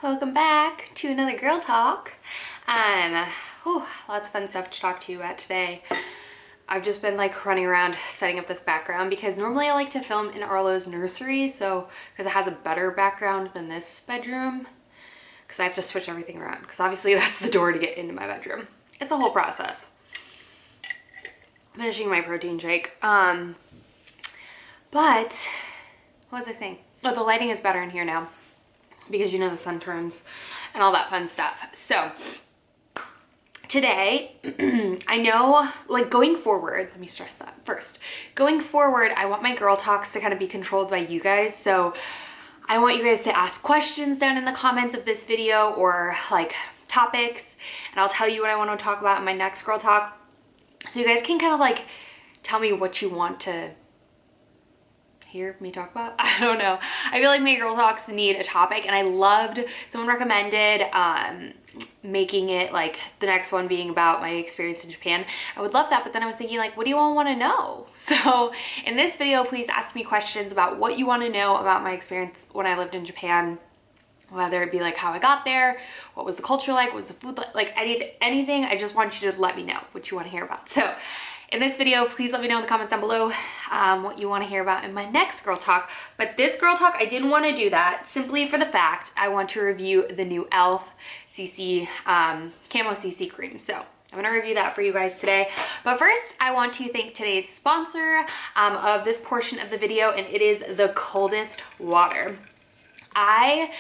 welcome back to another girl talk. Lots of fun stuff to talk to you about today. I've just been like running around setting up this background because normally I like to film in Arlo's nursery, so because it has a better background than this bedroom, because I have to switch everything around because obviously that's the door to get into my bedroom. It's a whole process. I'm finishing my protein shake. But what was I saying? Oh, the lighting is better in here now because you know the sun turns and all that fun stuff. So today, I know, like, going forward, let me stress that first. Going forward, I want my girl talks to kind of be controlled by you guys. So I want you guys to ask questions down in the comments of this video or like topics, and I'll tell you what I want to talk about in my next girl talk. So you guys can kind of like tell me what you want to hear me talk about. I don't know. I feel like my girl talks need a topic, and I loved, someone recommended making it like the next one being about my experience in Japan. I would love that, but then I was thinking like, what do you all want to know? So in this video, please ask me questions about what you want to know about my experience when I lived in Japan, whether it be like how I got there, what was the culture like, what was the food like, anything. I just want you to let me know what you want to hear about. So in this video, please let me know in the comments down below what you want to hear about in my next girl talk. But this girl talk, I didn't want to do that simply for the fact I want to review the new e.l.f. CC Camo CC cream. So I'm gonna review that for you guys today. But first, I want to thank today's sponsor of this portion of the video, and it is the coldest water. I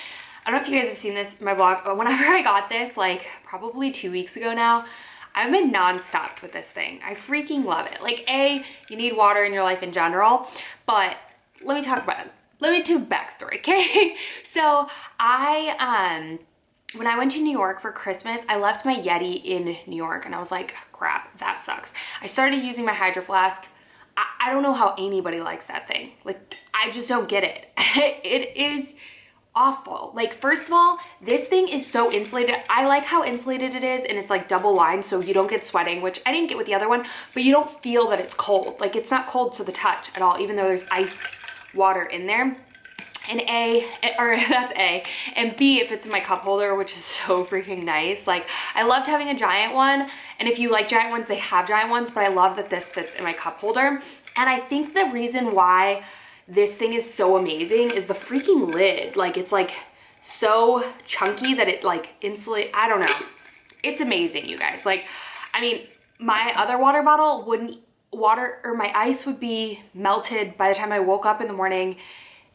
don't know if you guys have seen this in my vlog, but whenever I got this, like probably 2 weeks ago now, I've been non-stop with this thing. I freaking love it. Like, you need water in your life in general, but let me talk about it. Let me do backstory, okay? So when I went to New York for Christmas, I left my Yeti in New York, and I was like, crap, that sucks. I started using my Hydro Flask. I don't know how anybody likes that thing. Like, I just don't get it. It is awful. Like, first of all, this thing is so insulated. I like how insulated it is, and it's like double lined so you don't get sweating, which I didn't get with the other one, but you don't feel that it's cold. Like, it's not cold to the touch at all, even though there's ice water in there. And that's A. And B, it fits in my cup holder, which is so freaking nice. Like, I loved having a giant one, and if you like giant ones, they have giant ones, but I love that this fits in my cup holder. And I think the reason why this thing is so amazing is the freaking lid. Like, it's like so chunky that it like insulate, I don't know. It's amazing, you guys. Like, I mean, my other water bottle my ice would be melted by the time I woke up in the morning,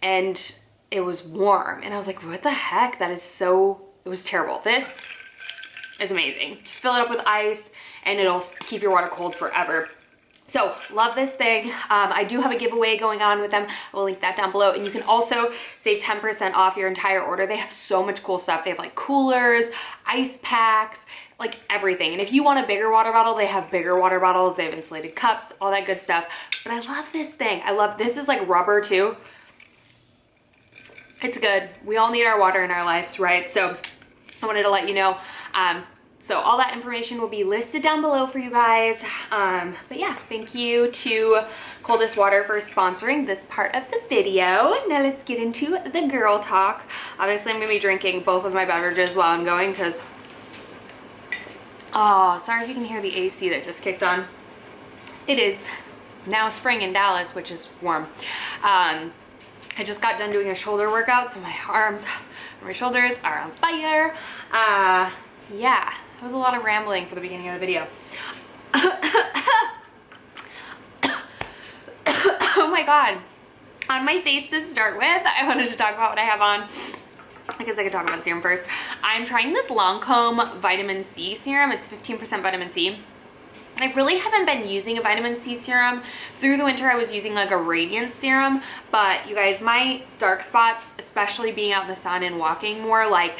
and it was warm. And I was like, what the heck? That is so, it was terrible. This is amazing. Just fill it up with ice and it'll keep your water cold forever. So love this thing. I do have a giveaway going on with them. I will link that down below. And you can also save 10% off your entire order. They have so much cool stuff. They have like coolers, ice packs, like everything. And if you want a bigger water bottle, they have bigger water bottles. They have insulated cups, all that good stuff. But I love this thing. I love, this is like rubber too. It's good. We all need our water in our lives, right? So I wanted to let you know. So all that information will be listed down below for you guys. But yeah, thank you to Coldest Water for sponsoring this part of the video. Now let's get into the girl talk. Obviously, I'm gonna be drinking both of my beverages while I'm going because, oh, sorry if you can hear the AC that just kicked on. It is now spring in Dallas, which is warm. I just got done doing a shoulder workout, so my arms and my shoulders are on fire. Yeah, that was a lot of rambling for the beginning of the video. Oh my God. On my face to start with, I wanted to talk about what I have on. I guess I could talk about serum first. I'm trying this Lancome vitamin C serum. It's 15% vitamin C. I really haven't been using a vitamin C serum. Through the winter, I was using like a radiance serum, but you guys, my dark spots, especially being out in the sun and walking more, like,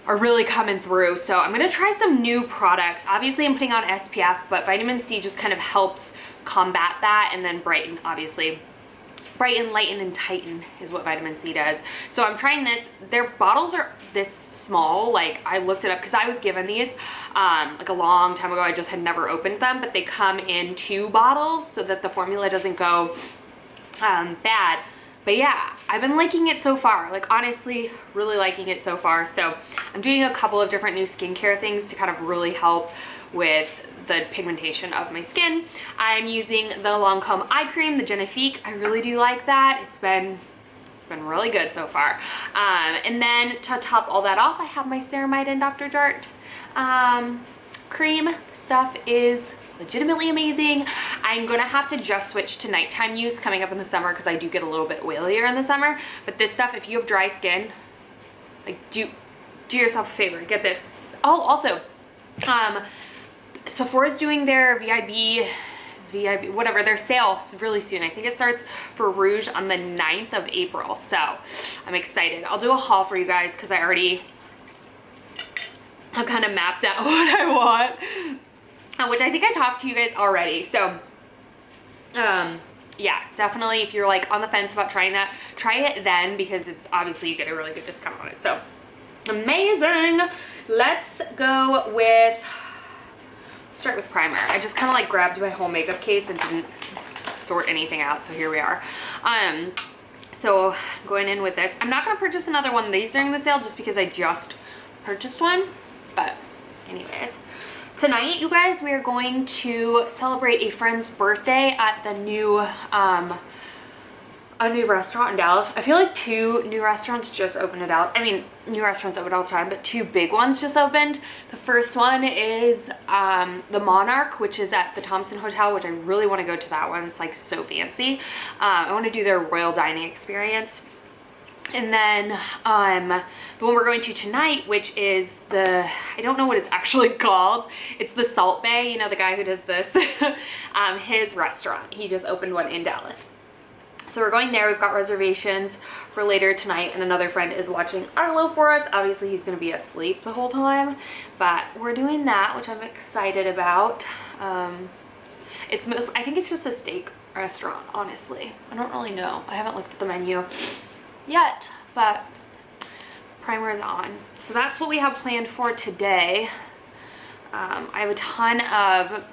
are really coming through. So I'm gonna try some new products. Obviously, I'm putting on SPF, but vitamin C just kind of helps combat that, and then brighten, obviously. Brighten, lighten, and tighten is what vitamin C does. So I'm trying this. Their bottles are this small. Like, I looked it up because I was given these like a long time ago. I just had never opened them, but they come in 2 bottles so that the formula doesn't go bad. But yeah, I've been liking it so far. Like honestly, really liking it so far. So I'm doing a couple of different new skincare things to kind of really help with the pigmentation of my skin. I'm using the Lancome eye cream, the Genifique. I really do like that. It's been really good so far. And then to top all that off, I have my ceramide and Dr. Jart cream. Stuff is legitimately amazing. I'm gonna have to just switch to nighttime use coming up in the summer because I do get a little bit oilier in the summer. But this stuff, if you have dry skin, like do yourself a favor, get this. Oh, also, Sephora's doing their VIB, whatever, their sale really soon. I think it starts for Rouge on the 9th of April. So I'm excited. I'll do a haul for you guys because I've kind of mapped out what I want, which I think I talked to you guys already. So yeah, definitely if you're like on the fence about trying that, try it then because it's obviously you get a really good discount on it. So amazing. Let's go with, start with primer. I just kind of like grabbed my whole makeup case and didn't sort anything out, so here we are. So going in with this, I'm not gonna purchase another one of these during the sale just because I just purchased one. But anyways, tonight you guys, we are going to celebrate a friend's birthday at the new a new restaurant in Dallas. I feel like 2 new restaurants just opened in Dallas. I mean, new restaurants open all the time, but 2 big ones just opened. The first one is the Monarch, which is at the Thompson Hotel, which I really want to go to that one. It's like so fancy. I want to do their royal dining experience. And then the one we're going to tonight, which is the, I don't know what it's actually called. It's the Salt Bay, you know, the guy who does this, his restaurant. He just opened one in Dallas. So we're going there. We've got reservations for later tonight, and another friend is watching Arlo for us. Obviously he's gonna be asleep the whole time, but we're doing that, which I'm excited about. I think it's just a steak restaurant, honestly. I don't really know. I haven't looked at the menu yet, but primer is on. So that's what we have planned for today. I have a ton of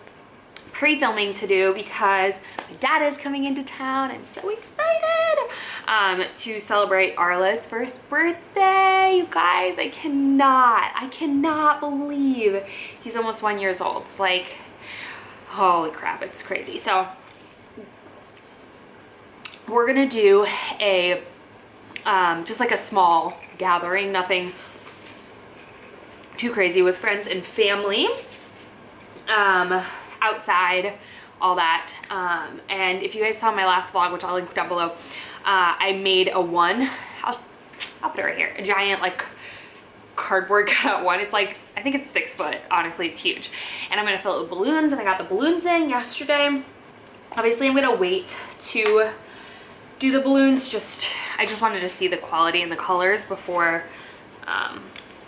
pre-filming to do because my dad is coming into town. I'm so excited to celebrate Arla's first birthday. You guys, I cannot believe he's almost 1 year old. It's like, holy crap, it's crazy. So we're gonna do a just like a small gathering, nothing too crazy, with friends and family, outside, all that. And if you guys saw my last vlog, which I'll link down below, I made a one, I'll put it right here, a giant like cardboard cut one. It's like, I think it's 6 foot, honestly, it's huge. And I'm gonna fill it with balloons, and I got the balloons in yesterday. Obviously I'm gonna wait to do the balloons, I just wanted to see the quality and the colors before,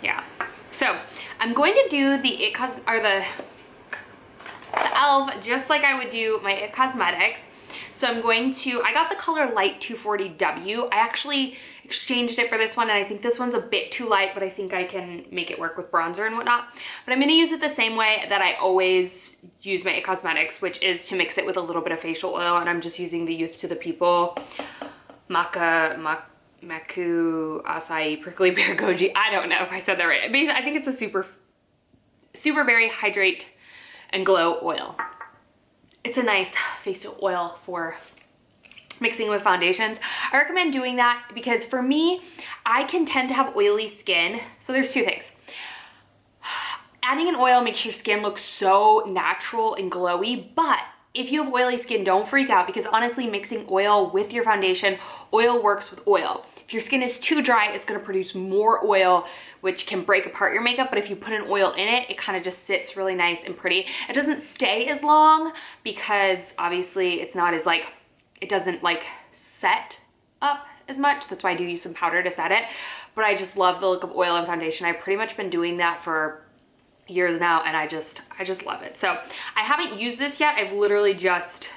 yeah. So I'm going to do the the e.l.f. just like I would do my IT Cosmetics. So I'm going to, I got the color Light 240W. I actually exchanged it for this one, and I think this one's a bit too light, but I think I can make it work with bronzer and whatnot. But I'm gonna use it the same way that I always use my IT Cosmetics, which is to mix it with a little bit of facial oil, and I'm just using the Youth to the People Maku Acai Prickly Pear Goji. I don't know if I said that right. I think it's a super berry hydrate and glow oil. It's a nice facial oil for mixing with foundations. I recommend doing that because for me, I can tend to have oily skin. So there's 2 things. Adding an oil makes your skin look so natural and glowy, but if you have oily skin, don't freak out, because honestly, mixing oil with your foundation, oil works with oil. If your skin is too dry, it's gonna produce more oil, which can break apart your makeup. But if you put an oil in it, it kind of just sits really nice and pretty. It doesn't stay as long because obviously it's not as like, it doesn't like set up as much. That's why I do use some powder to set it. But I just love the look of oil and foundation. I've pretty much been doing that for years now, and I just love it. So I haven't used this yet. I've literally just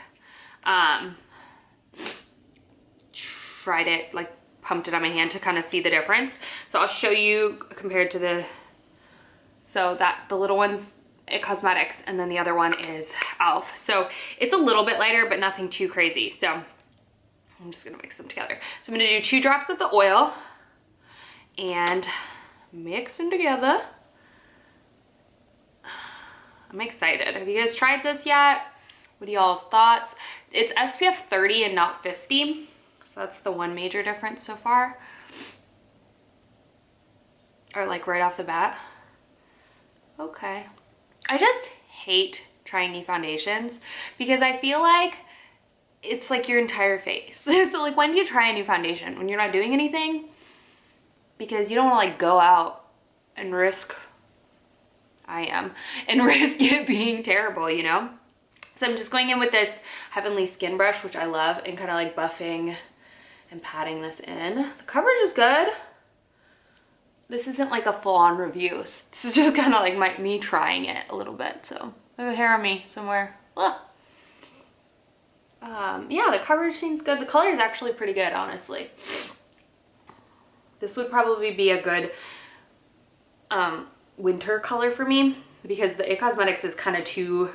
tried it, like pumped it on my hand to kind of see the difference. So I'll show you compared to the, so that the little one's IT Cosmetics, and then the other one is e.l.f. So it's a little bit lighter, but nothing too crazy. So I'm just gonna mix them together. So I'm gonna do 2 drops of the oil and mix them together. I'm excited. Have you guys tried this yet? What are y'all's thoughts? It's SPF 30 and not 50. So that's the one major difference so far. Or like right off the bat. Okay. I just hate trying new foundations because I feel like it's like your entire face. So like, when do you try a new foundation? When you're not doing anything? Because you don't want to like go out and risk, risk it being terrible, you know? So I'm just going in with this Heavenly Skin Brush, which I love, and kind of like buffing and patting this in. The coverage is good. This isn't like a full-on review. This is just kind of like me trying it a little bit. So I have a hair on me somewhere. Ugh. Yeah, the coverage seems good. The color is actually pretty good, honestly. This would probably be a good winter color for me because the It Cosmetics is kind of too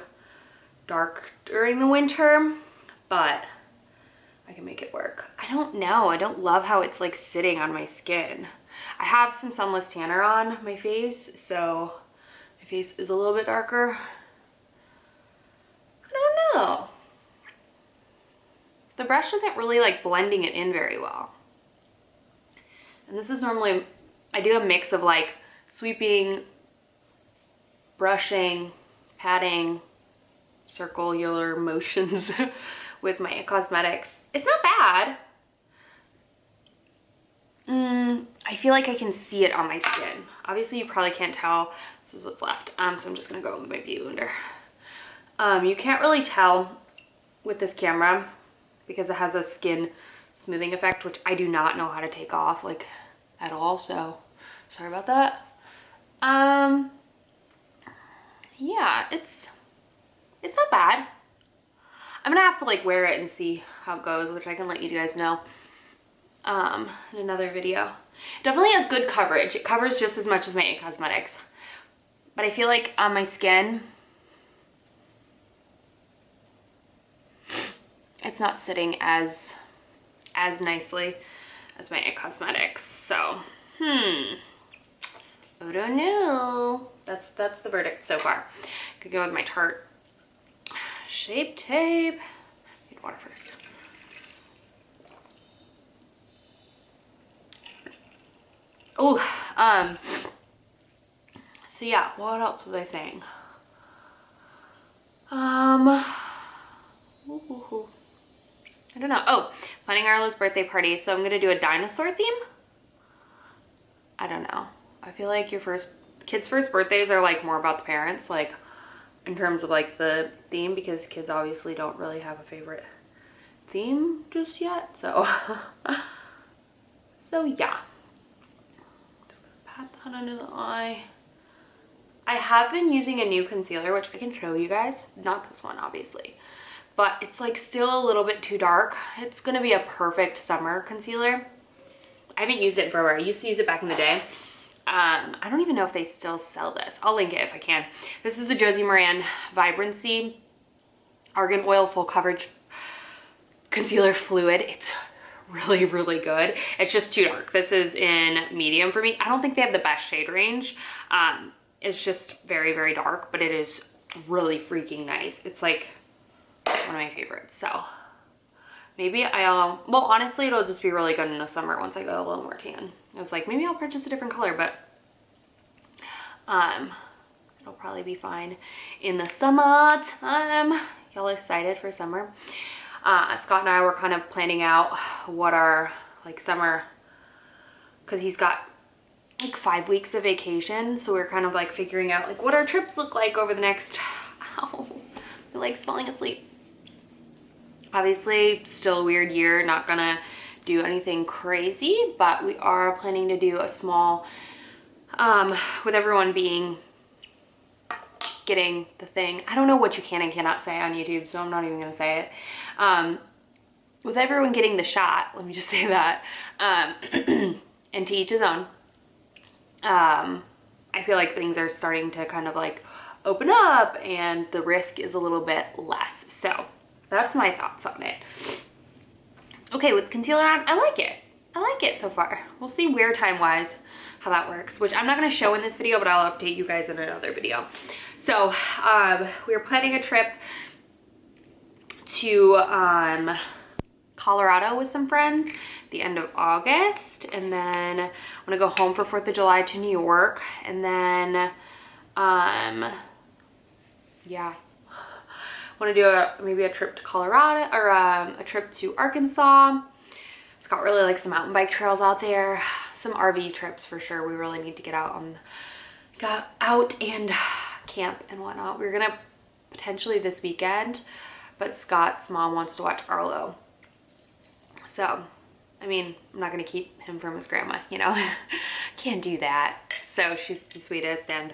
dark during the winter, but I can make it work. I don't know. I don't love how it's like sitting on my skin. I have some sunless tanner on my face, so my face is a little bit darker. I don't know. The brush isn't really like blending it in very well. And this is normally, I do a mix of like sweeping, brushing, patting, circular motions with my It Cosmetics. It's not bad. I feel like I can see it on my skin. Obviously you probably can't tell. This is what's left. So I'm just gonna go with my beauty blender. You can't really tell with this camera because it has a skin smoothing effect, which I do not know how to take off like at all. So sorry about that. Yeah, it's not bad. I'm gonna have to like wear it and see how it goes, which I can let you guys know in another video. It definitely has good coverage. It covers just as much as my It Cosmetics, but I feel like on my skin it's not sitting as nicely as my It Cosmetics. So I don't know. That's the verdict so far. Could go with my Tarte Shape Tape. Need water first. Oh, so yeah, what else was I saying? I don't know. Oh, planning Arlo's birthday party. So I'm gonna do a dinosaur theme. I don't know. I feel like kids' first birthdays are like more about the parents, like in terms of like the theme, because kids obviously don't really have a favorite theme just yet. So, so yeah. Just gonna pat that under the eye. I have been using a new concealer, which I can show you guys. Not this one, obviously, but it's like still a little bit too dark. It's gonna be a perfect summer concealer. I haven't used it forever. I used to use it back in the day. I don't even know if they still sell this. I'll link it if I can. This is the Josie Maran Vibrancy Argan Oil Full Coverage Concealer Fluid. It's really, really good. It's just too dark. This is in medium for me. I don't think they have the best shade range. It's just very, very dark, but it is really freaking nice. It's like one of my favorites. So maybe well, honestly, it'll just be really good in the summer once I go a little more tan. I was like, maybe I'll purchase a different color, but it'll probably be fine in the summertime. Y'all excited for summer? Scott and I were kind of planning out what our like summer, because he's got like 5 weeks of vacation, so we're kind of like figuring out like what our trips look like over the next, ow, my leg's falling asleep. Obviously, still a weird year, not gonna do anything crazy, but we are planning to do a small, with everyone getting the thing. I don't know what you can and cannot say on YouTube, so I'm not even gonna say it. With everyone getting the shot, let me just say that, and to each his own. I feel like things are starting to kind of like open up and the risk is a little bit less. So that's my thoughts on it. Okay, with concealer on, I like it. I like it so far. We'll see wear time wise how that works, which I'm not gonna show in this video, but I'll update you guys in another video. So we are planning a trip to Colorado with some friends the end of August, and then I'm gonna go home for 4th of July to New York, and then yeah, want to do maybe a trip to Colorado, or a trip to Arkansas. Scott really likes the mountain bike trails out there. Some RV trips for sure. We really need to get out and camp and whatnot. We're gonna potentially this weekend, but Scott's mom wants to watch Arlo. So, I mean, I'm not gonna keep him from his grandma, you know? Can't do that. So she's the sweetest, and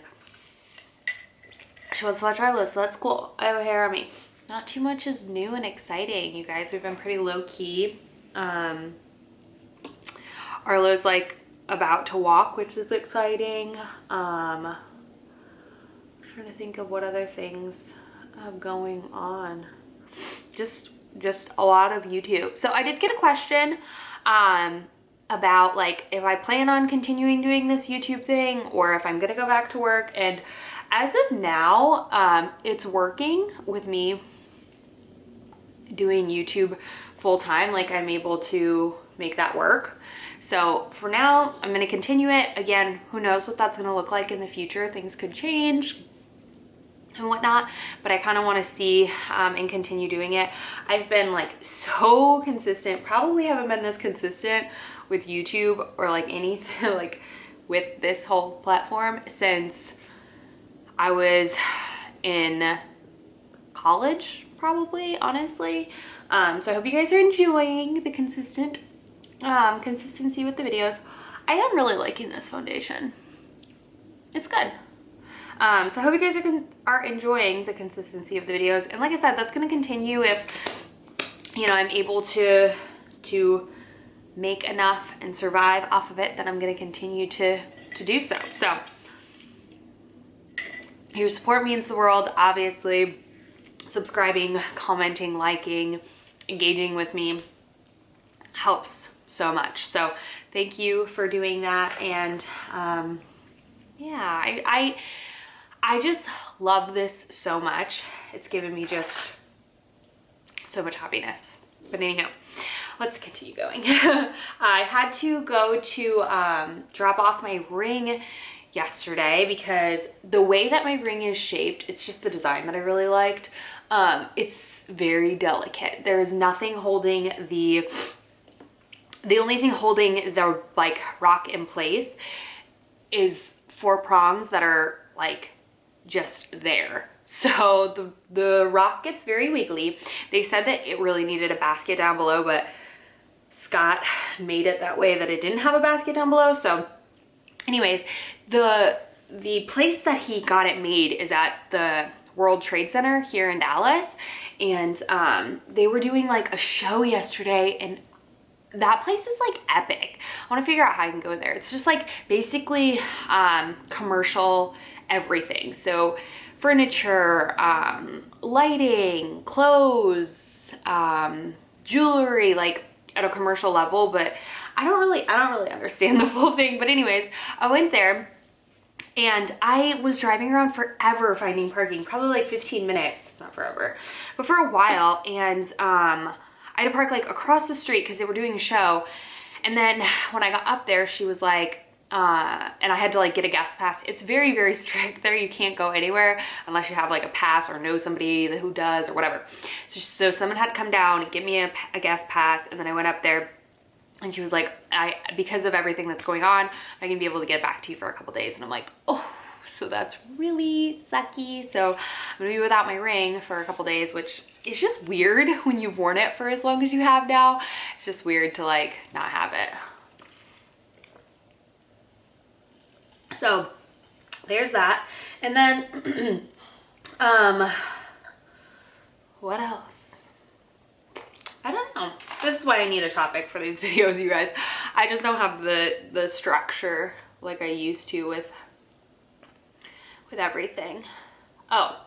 she wants to watch Arlo, so that's cool. I have a hair on me. Not too much is new and exciting, you guys. We've been pretty low key. Arlo's like about to walk, which is exciting. I'm trying to think of what other things have going on. Just a lot of YouTube. So I did get a question about like if I plan on continuing doing this YouTube thing or if I'm gonna go back to work, and as of now, it's working with me doing YouTube full time. Like I'm able to make that work. So for now, I'm gonna continue it. Again, who knows what that's gonna look like in the future. Things could change and whatnot, but I kind of want to see and continue doing it. I've been like so consistent, probably haven't been this consistent with YouTube or like anything like with this whole platform since I was in college, probably, honestly. So I hope you guys are enjoying the consistency with the videos. I am really liking this foundation. It's good. So I hope you guys are enjoying the consistency of the videos. And like I said, that's going to continue if, you know, I'm able to make enough and survive off of it, then I'm going to continue to do so. So your support means the world, obviously. Subscribing, commenting, liking, engaging with me helps so much. So thank you for doing that. And yeah, I just love this so much. It's given me just so much happiness. But anyhow, let's continue going. I had to go to drop off my ring yesterday because the way that my ring is shaped, it's just the design that I really liked. It's very delicate. There is nothing holding the only thing holding the like rock in place is 4 prongs that are like just there. So the rock gets very wiggly. They said that it really needed a basket down below, but Scott made it that way that it didn't have a basket down below. So anyways, the place that he got it made is at the World Trade Center here in Dallas, and they were doing like a show yesterday, and that place is like epic. I want to figure out how I can go there. It's just like basically commercial everything. So furniture, lighting, clothes, jewelry, like at a commercial level, but I don't really understand the full thing. But anyways, I went there and I was driving around forever finding parking, probably like 15 minutes. It's not forever, but for a while. And I had to park like across the street because they were doing a show. And then when I got up there, she was like, and I had to like get a guest pass. It's very, very strict there. You can't go anywhere unless you have like a pass or know somebody who does or whatever. So someone had to come down and give me a guest pass. And then I went up there and she was like, because of everything that's going on, I can be able to get back to you for a couple days. And I'm like, oh, so that's really sucky. So I'm gonna be without my ring for a couple days, which is just weird when you've worn it for as long as you have now. It's just weird to like not have it. So there's that. And then, what else? I don't know. This is why I need a topic for these videos, you guys. I just don't have the structure like I used to with everything. Oh,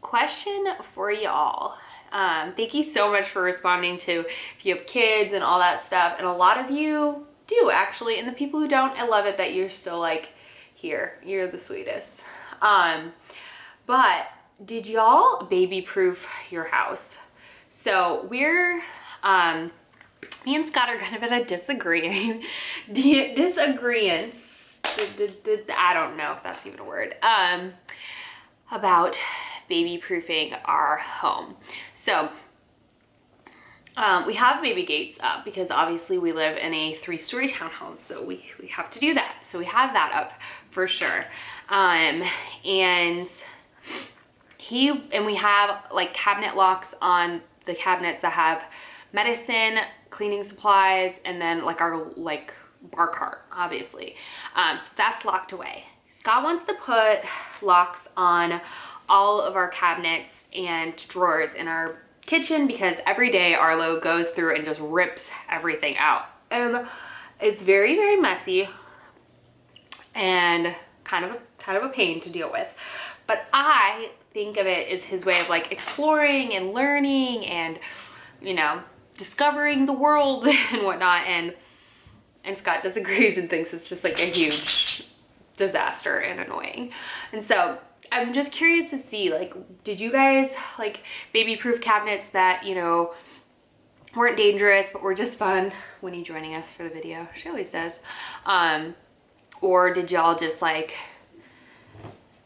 question for y'all. Thank you so much for responding to if you have kids and all that stuff. And a lot of you do actually. And the people who don't, I love it that you're still like here. You're the sweetest. But did y'all baby proof your house? So we're, me and Scott are kind of at a disagreement. I don't know if that's even a word. About baby proofing our home. So we have baby gates up because obviously we live in a 3-story townhome, so we have to do that. So we have that up for sure. And we have like cabinet locks on the cabinets that have medicine, cleaning supplies, and then like our like bar cart, obviously. So that's locked away. Scott wants to put locks on all of our cabinets and drawers in our kitchen because every day Arlo goes through and just rips everything out. And it's very, very messy and kind of a pain to deal with. But I think of it as his way of like exploring and learning and, you know, discovering the world and whatnot. And Scott disagrees and thinks it's just like a huge disaster and annoying. And so I'm just curious to see, like, did you guys like baby proof cabinets that, you know, weren't dangerous but were just fun? Winnie joining us for the video, she always does. Or did y'all just like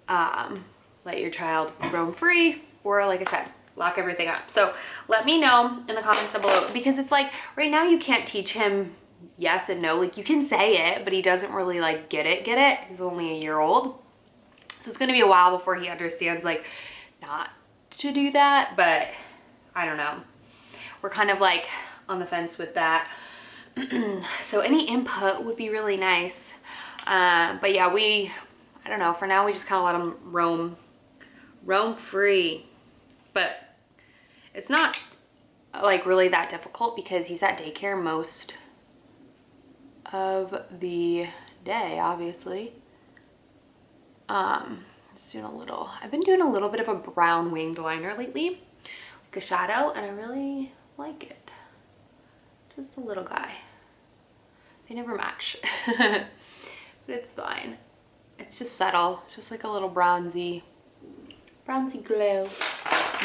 let your child roam free, or like I said, lock everything up? So let me know in the comments down below, because it's like right now you can't teach him yes and no. Like you can say it, but he doesn't really like get it. He's only a year old. So it's gonna be a while before he understands like not to do that, but I don't know. We're kind of like on the fence with that. So any input would be really nice. But yeah, I don't know, for now we just kind of let him roam free. But it's not like really that difficult because he's at daycare most of the day, obviously. I've been doing a little bit of a brown winged liner lately, like a shadow, and I really like it. Just a little guy. They never match, but it's fine. It's just subtle, just like a little bronzy glow.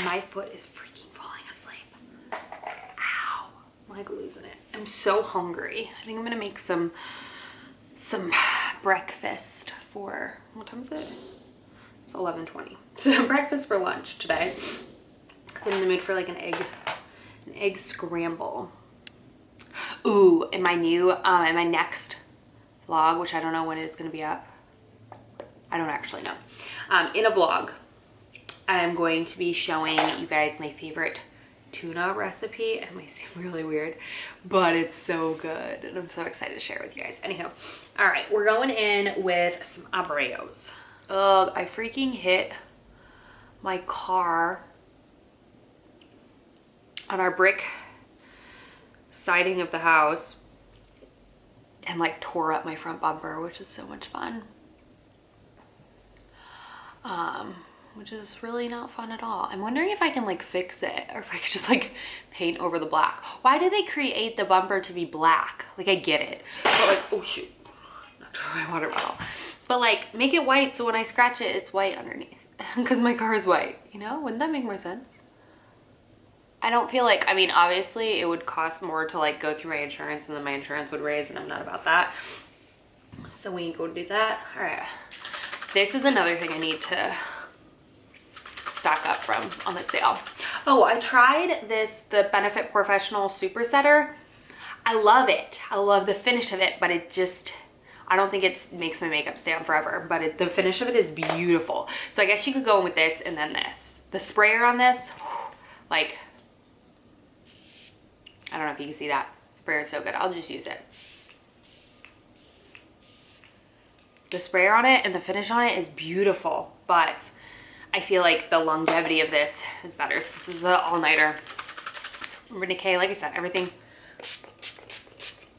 My foot is freaking falling asleep. Ow, I'm like losing it. I'm so hungry. I think I'm gonna make some breakfast for, what time is it? It's 11:20. So breakfast for lunch today. I'm in the mood for like an egg scramble. Ooh, in my next vlog, which I don't know when it's gonna be up. I don't actually know. In a vlog, I'm going to be showing you guys my favorite tuna recipe. It might seem really weird, but it's so good and I'm so excited to share it with you guys. Anyhow, all right, we're going in with some abreos. Ugh, I freaking hit my car on our brick siding of the house and like tore up my front bumper, which is so much fun. Which is really not fun at all. I'm wondering if I can like fix it, or if I could just like paint over the black. Why do they create the bumper to be black? Like I get it, but like, oh shoot, not my water bottle. But like make it white so when I scratch it, it's white underneath because my car is white, you know? Wouldn't that make more sense? I don't feel like, I mean, obviously it would cost more to like go through my insurance and then my insurance would raise, and I'm not about that. So we ain't go do that. All right. This is another thing I need to stock up from on the sale. Oh, I tried the Benefit Professional Super Setter. I love it. I love the finish of it, but it just, I don't think it makes my makeup stay on forever, but the finish of it is beautiful. So I guess you could go in with this and then this. The sprayer on this, like, I don't know if you can see that. Sprayer is so good. I'll just use it. The sprayer on it and the finish on it is beautiful, but I feel like the longevity of this is better. So this is the all-nighter. Urban Decay, like I said, everything.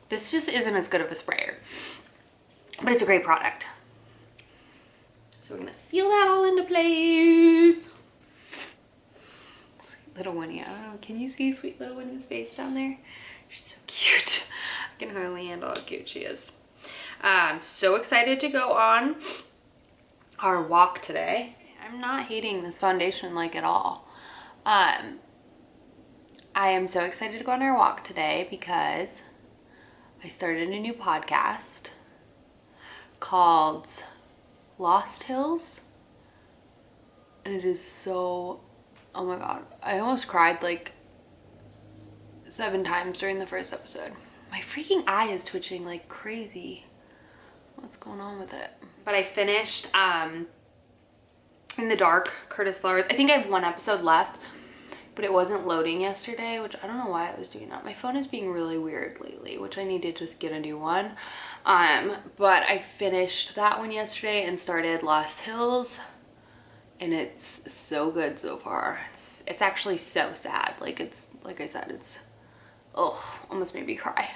This just isn't as good of a sprayer, but it's a great product. So we're gonna seal that all into place. little Winnie. I don't know, can you see sweet little Winnie's face down there? She's so cute. I can hardly handle how cute she is. I'm so excited to go on our walk today. I'm not hating this foundation like at all. I am so excited to go on our walk today because I started a new podcast called Lost Hills. And it is so, oh my god, I almost cried like 7 times during the first episode. My freaking eye is twitching like crazy. What's going on with it? But I finished In the Dark, Curtis Flowers. I think I have 1 episode left, but it wasn't loading yesterday, which I don't know why I was doing that. My phone is being really weird lately, which I need to just get a new one. But I finished that one yesterday and started Lost Hills, and it's so good so far. It's actually so sad. Like I said, it's almost made me cry.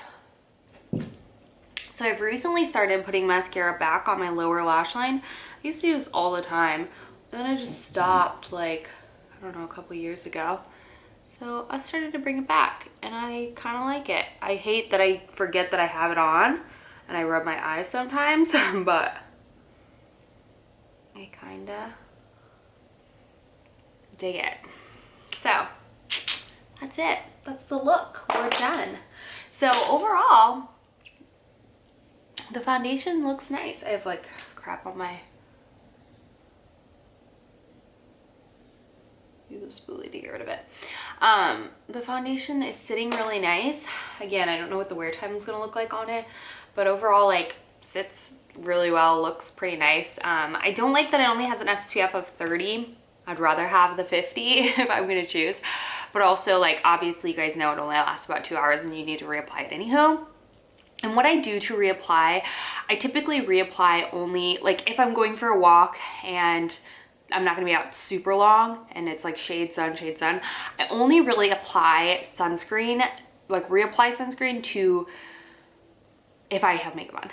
So I've recently started putting mascara back on my lower lash line. I used to do this all the time, and then I just stopped like, I don't know, a couple years ago. So I started to bring it back, and I kind of like it. I hate that I forget that I have it on, and I rub my eyes sometimes, but I kind of dig it. So that's it. That's the look. We're done. So overall, the foundation looks nice. I have like crap on my, use a spoolie to get rid of it. The foundation is sitting really nice. Again, I don't know what the wear time is gonna look like on it, but overall like sits really well, looks pretty nice. I don't like that it only has an SPF of 30. I'd rather have the 50 if I'm gonna choose. But also, like, obviously you guys know it only lasts about 2 hours and you need to reapply it anyhow. And what I do to reapply, I typically reapply only, like, if I'm going for a walk and I'm not gonna be out super long and it's like shade sun, I only really apply sunscreen, like reapply sunscreen to, if I have makeup on,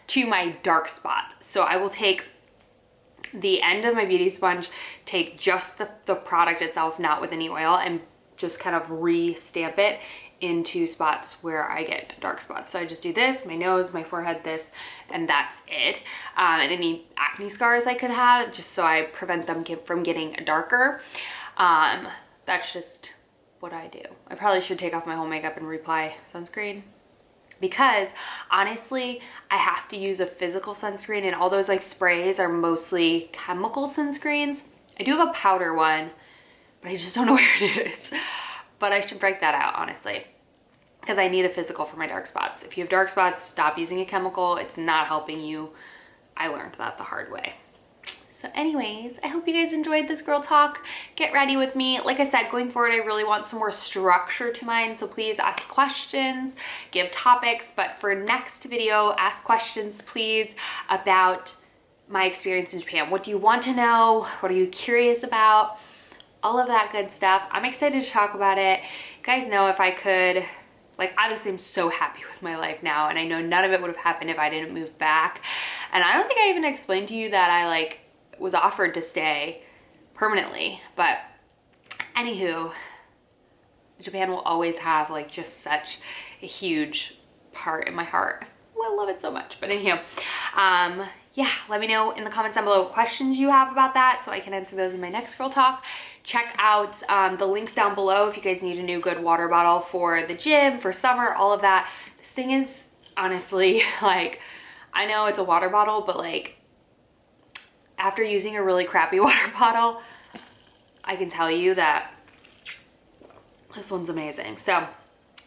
to my dark spots. So I will take the end of my beauty sponge, take just the product itself, not with any oil, and just kind of re-stamp it into spots where I get dark spots. So I just do this, my nose, my forehead, this, and that's it. And any acne scars I could have, just so I prevent them from getting darker. That's just what I do. I probably should take off my whole makeup and reapply sunscreen, because honestly, I have to use a physical sunscreen, and all those like sprays are mostly chemical sunscreens. I do have a powder one, but I just don't know where it is. But I should break that out, honestly, because I need a physical for my dark spots. If you have dark spots, stop using a chemical. It's not helping you. I learned that the hard way. So anyways, I hope you guys enjoyed this girl talk. Get ready with me. Like I said, going forward, I really want some more structure to mine. So please ask questions, give topics. But for next video, ask questions, please, about my experience in Japan. What do you want to know? What are you curious about? All of that good stuff. I'm excited to talk about it. You guys know, if I could, like, obviously I'm so happy with my life now, and I know none of it would have happened if I didn't move back. And I don't think I even explained to you that I like was offered to stay permanently, but anywho, Japan will always have like just such a huge part in my heart. I love it so much. But anyhow, yeah, let me know in the comments down below what questions you have about that, so I can answer those in my next girl talk. Check out the links down below if you guys need a new good water bottle for the gym, for summer, all of that. This thing is honestly, like, I know it's a water bottle, but like, after using a really crappy water bottle, I can tell you that this one's amazing. So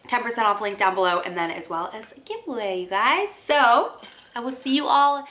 10% off link down below, and then as well as a giveaway, you guys. So I will see you all